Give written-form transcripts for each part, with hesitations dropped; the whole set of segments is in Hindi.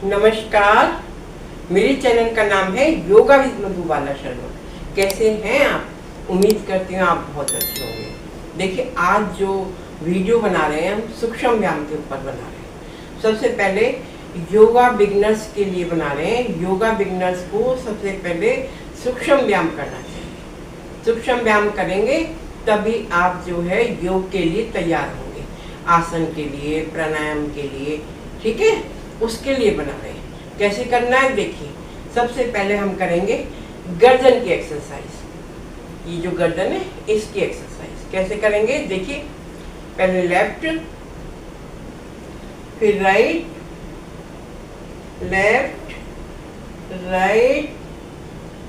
नमस्कार, मेरे चैनल का नाम है योगा विद मधुबाला शर्मा। कैसे हैं आप? उम्मीद करती हूँ आप बहुत अच्छे होंगे। देखिए, आज जो वीडियो बना रहे हैं हम सूक्ष्म व्यायाम के ऊपर बना रहे हैं। सबसे पहले योगा बिगिनर्स के लिए बना रहे हैं। योगा बिगिनर्स को सबसे पहले सूक्ष्म व्यायाम करना चाहिए। सूक्ष्म व्यायाम करेंगे तभी आप जो है योग के लिए तैयार होंगे, आसन के लिए, प्राणायाम के लिए, ठीक है, उसके लिए बना रहे हैं। कैसे करना है देखिए। सबसे पहले हम करेंगे गर्दन की एक्सरसाइज। ये जो गर्दन है इसकी एक्सरसाइज कैसे करेंगे देखिए। पहले लेफ्ट, फिर right, left right,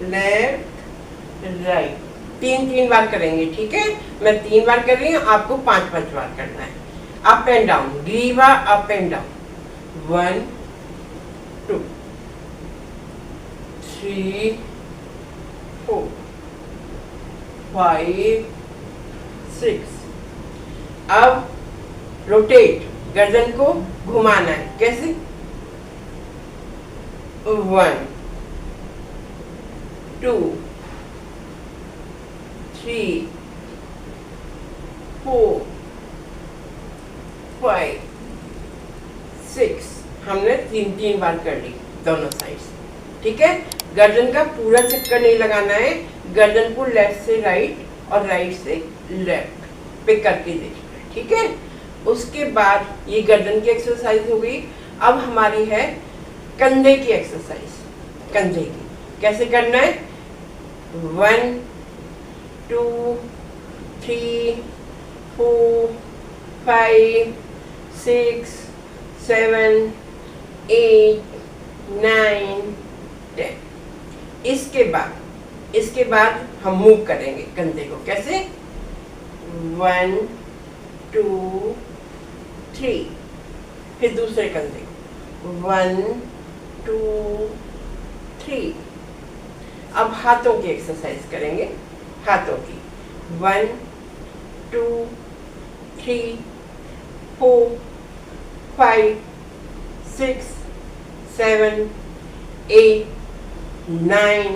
left right, तीन बार करेंगे, ठीक है। मैं 3 बार कर रही हूँ, आपको 5 बार करना है। अप एंड डाउन, ग्रीवा अप एंड डाउन। 1 2 3 4 5 6। अब रोटेट, गर्दन को घुमाना है। कैसे? 1 2 3 4 5 6। हमने 3 बार कर ली दोनों साइड, ठीक है। गर्दन का पूरा चक्कर नहीं लगाना है। गर्दन को लेफ्ट से राइट और राइट से लेफ्ट पे करके देखना है, ठीक है। उसके बाद ये गर्दन की एक्सरसाइज हो गई। अब हमारी है कंधे की एक्सरसाइज। कंधे की कैसे करना है? 1 2 3 4 5 6 7 8 9 10। इसके बाद हम मूव करेंगे कंधे को। कैसे? 1 2 3। फिर दूसरे कंधे को 1 2 3। अब हाथों की एक्सरसाइज करेंगे। हाथों की 1 2 3 4 5 6 7 8 9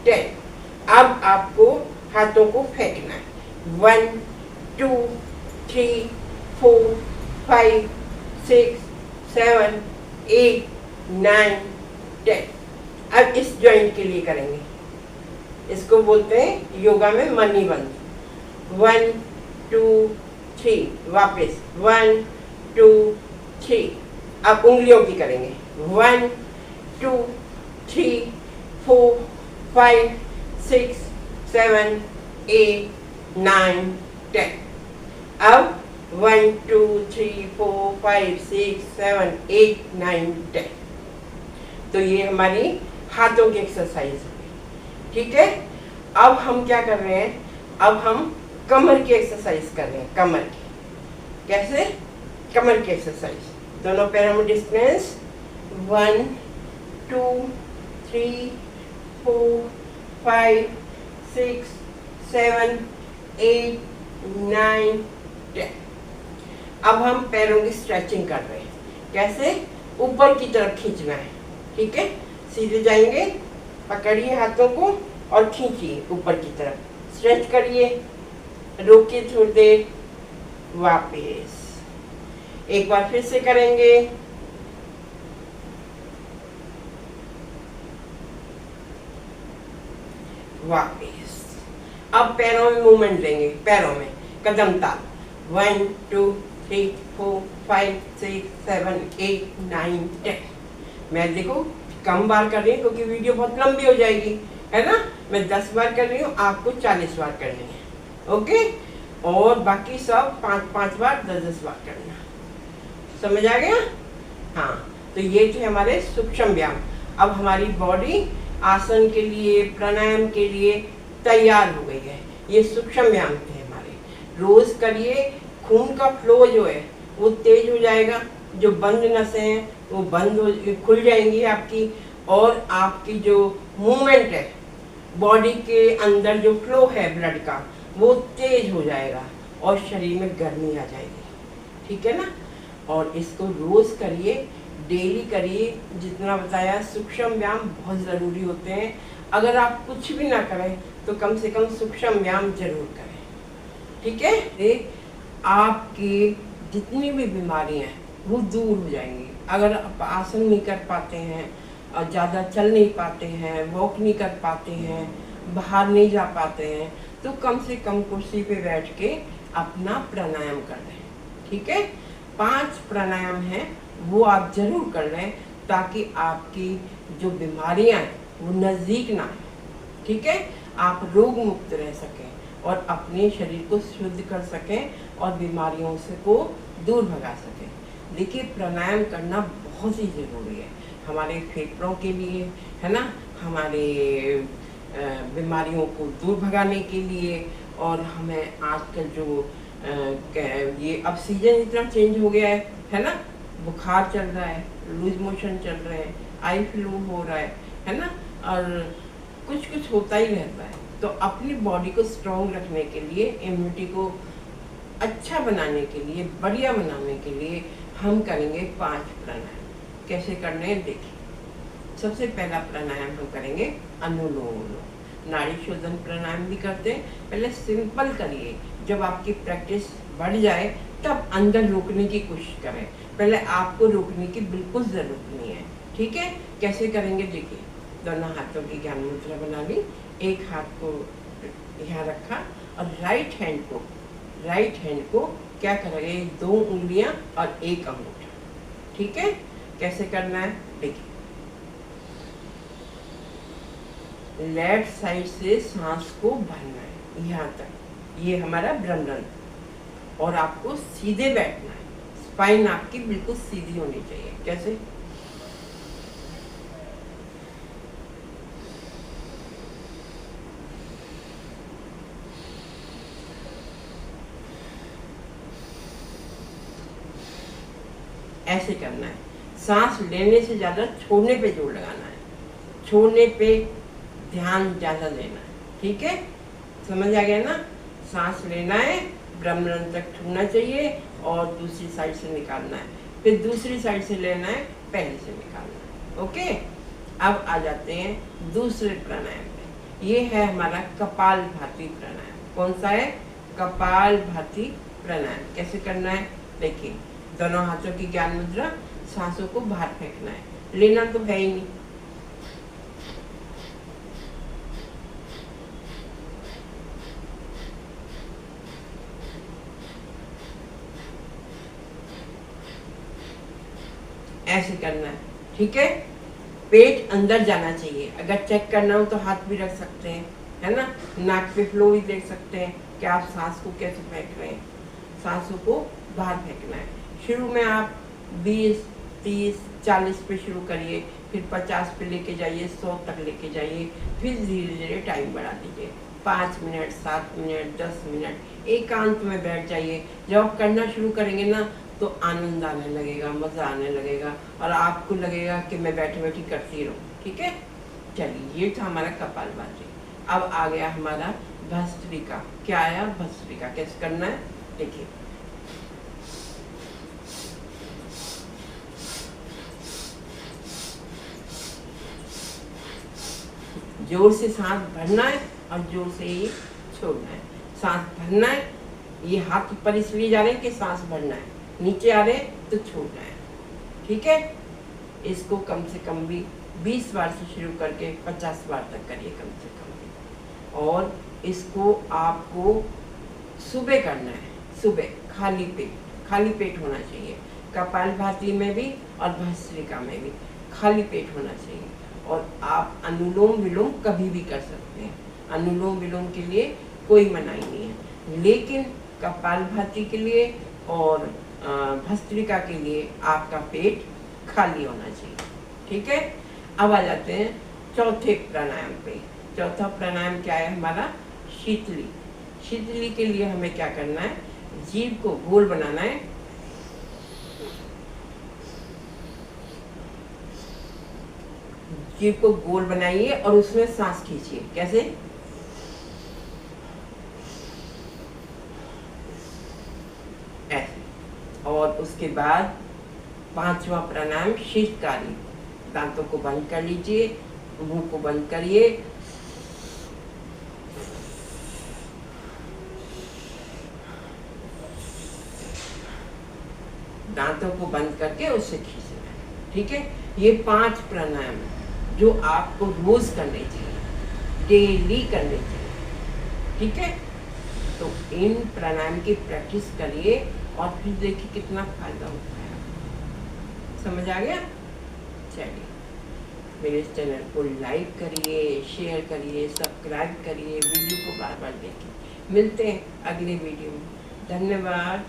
10। अब आपको हाथों को फेंकना है। 1 2 3 4 5 6 7 8 9 10। अब इस जॉइंट के लिए करेंगे। इसको बोलते हैं योगा में मनी बंद। 1 2 3। वापस 1 2 3। अब उंगलियों की करेंगे। 1 2 3 4 5 6 7 8 9 10। अब 1 2 3 4 5 6 7 8 9 10। तो ये हमारी हाथों की एक्सरसाइज है, ठीक है। अब हम क्या कर रहे हैं? अब हम कमर की एक्सरसाइज कर रहे हैं। कमर की कैसे? कमर की एक्सरसाइज, दोनों पैरों में डिस्टेंस 1 2 3 4 5 6 7 8 9 10। अब हम पैरों की स्ट्रेचिंग कर रहे हैं। कैसे? ऊपर की तरफ खींचना है, ठीक है। सीधे जाएंगे, पकड़िए हाथों को और खींचिए ऊपर की तरफ। स्ट्रेच करिए, रोकिए थोड़ी देर, वापस एक बार फिर से करेंगे। वापस। अब पैरों में मूवमेंट देंगे। पैरों में कदम ताल 1 2 3 4 5 6 7 8 9 10। मैं देखो कम बार कर रही हूँ क्योंकि वीडियो बहुत लंबी हो जाएगी, है ना। मैं 10 बार कर रही हूँ, आपको 40 बार करनी है, ओके। और बाकी सब 5 बार 10 बार करना। समझ आ गया? हाँ, तो ये थे हमारे सूक्ष्म व्यायाम। अब हमारी बॉडी आसन के लिए, प्राणायाम के लिए तैयार हो गई है। ये सूक्ष्म व्यायाम थे हमारे। रोज करिए, खून का फ्लो जो है वो तेज हो जाएगा। जो बंद नसें हैं वो खुल जाएंगी आपकी, और आपकी जो मूवमेंट है, बॉडी के अंदर जो फ्लो है ब्लड का, वो तेज हो जाएगा और शरीर में गर्मी आ जाएगी, ठीक है ना। और इसको रोज करिए, डेली करिए, जितना बताया। सूक्ष्म व्यायाम बहुत ज़रूरी होते हैं। अगर आप कुछ भी ना करें तो कम से कम सूक्ष्म व्यायाम जरूर करें, ठीक है। आपकी जितनी भी बीमारियां हैं वो दूर हो जाएंगी। अगर आप आसन नहीं कर पाते हैं और ज़्यादा चल नहीं पाते हैं, वॉक नहीं कर पाते हैं, बाहर नहीं जा पाते हैं, तो कम से कम कुर्सी पे बैठ के अपना प्राणायाम कर लें, ठीक है। 5 प्राणायाम हैं वो आप जरूर कर लें, ताकि आपकी जो बीमारियां हैं वो नज़दीक ना आए, ठीक है। आप रोग मुक्त रह सकें और अपने शरीर को शुद्ध कर सकें और बीमारियों से को दूर भगा सकें। देखिए, प्राणायाम करना बहुत ही ज़रूरी है हमारे फेफड़ों के लिए, है ना, हमारे बीमारियों को दूर भगाने के लिए। और हमें आजकल जो ये अब सीजन इतना चेंज हो गया है ना, बुखार चल रहा है, लूज मोशन चल रहे हैं, आई फ्लू हो रहा है ना, और कुछ कुछ होता ही रहता है। तो अपनी बॉडी को स्ट्रॉन्ग रखने के लिए, इम्यूनिटी को अच्छा बनाने के लिए, बढ़िया बनाने के लिए हम करेंगे 5 प्राणायाम। कैसे करने हैं देखिए। सबसे पहला प्राणायाम हम करेंगे अनुलोम विलोम। नाड़ी शोधन प्राणायाम भी करते हैं। पहले सिंपल करिए, जब आपकी प्रैक्टिस बढ़ जाए तब अंदर रोकने की कोशिश करें। पहले आपको रोकने की बिल्कुल ज़रूरत नहीं है, ठीक है। कैसे करेंगे देखिए। दोनों हाथों की ज्ञान मुद्रा बना ली, एक हाथ को यहाँ रखा और राइट हैंड को क्या करेंगे, 2 उंगलियां और 1 अंगूठा, ठीक है। कैसे करना है देखिए। लेफ्ट साइड से सांस को भरना है यहाँ तक, ये हमारा ब्रह्मरंध्र, और आपको सीधे बैठना है। स्पाइन आपकी बिल्कुल सीधी होनी चाहिए। कैसे, ऐसे करना है। सांस लेने से ज़्यादा छोड़ने पे जोर लगाना है, छोड़ने पे ध्यान ज़्यादा देना है, ठीक है। समझ आ गया ना। सांस लेना है, ब्रह्मरंध्र तक छूना चाहिए और दूसरी साइड से निकालना है, फिर दूसरी साइड से लेना है, पहले से निकालना है, ओके। अब आ जाते हैं दूसरे प्राणायाम पे। ये है हमारा कपालभाति प्राणायाम। कौन सा है, कपालभाति प्राणायाम। कैसे करना है देखिए। दोनों हाथों की ज्ञान मुद्रा, सांसों को बाहर फेंकना है, लेना तो है ही नहीं। ऐसे करना है, ठीक है। पेट अंदर जाना चाहिए। अगर चेक करना हो तो हाथ भी रख सकते हैं, है ना। नाक पे फ्लो भी देख सकते हैं कि आप सांस को कैसे फेंक रहे हैं। सांसों को बाहर फेंकना है। शुरू में आप 20, 30, 40 पे शुरू करिए, फिर 50 पे लेके जाइए, 100 तक लेके जाइए, फिर धीरे धीरे टाइम बढ़ा दीजिए। 5 मिनट, 7 मिनट, 10 मिनट एकांत में बैठ जाइए। जब आप करना शुरू करेंगे ना तो आनंद आने लगेगा, मज़ा आने लगेगा और आपको लगेगा कि मैं बैठे बैठी करती रहूँ, ठीक है। चलिए, ये था हमारा कपालभाति। अब आ गया हमारा भस्त्रिका। क्या आया, भस्त्रिका। कैसे करना है देखिए। जोर से सांस भरना है और जोर से ही छोड़ना है। सांस भरना है, ये हाथ ऊपर इसलिए जा रहे हैं कि सांस भरना है, नीचे आ रहे हैं तो छोड़ना है, ठीक है। इसको कम से कम भी 20 बार से शुरू करके 50 बार तक करिए कम से कम भी। और इसको आपको सुबह करना है, सुबह खाली पेट होना चाहिए। कपालभाति में भी और भस्त्रिका में भी खाली पेट होना चाहिए। और आप अनुलोम विलोम कभी भी कर सकते हैं। अनुलोम विलोम के लिए कोई मनाही नहीं है, लेकिन कपालभाति के लिए और भस्त्रिका के लिए आपका पेट खाली होना चाहिए, ठीक है। अब आ जाते हैं चौथे प्राणायाम पे। चौथा प्राणायाम क्या है हमारा, शीतली। शीतली के लिए हमें क्या करना है, जीभ को गोल बनाना है। जीभ को गोल बनाइए और उसमें सांस खींचिए। कैसे, ऐसे। और उसके बाद 5वां प्राणायाम शीतकाली। दांतों को बंद कर लीजिए, मुंह को बंद करिए, दांतों को बंद करके उसे खींचना है। ठीक है, ये 5 प्राणायाम जो आपको रोज करने चाहिए, डेली करने चाहिए। ठीक है, तो इन प्राणायाम की प्रैक्टिस करिए और फिर देखिए कितना फायदा होता है। समझ आ गया? चलिए, मेरे चैनल को लाइक करिए, शेयर करिए, सब्सक्राइब करिए, वीडियो को बार बार देखिए। मिलते हैं अगले वीडियो में। धन्यवाद।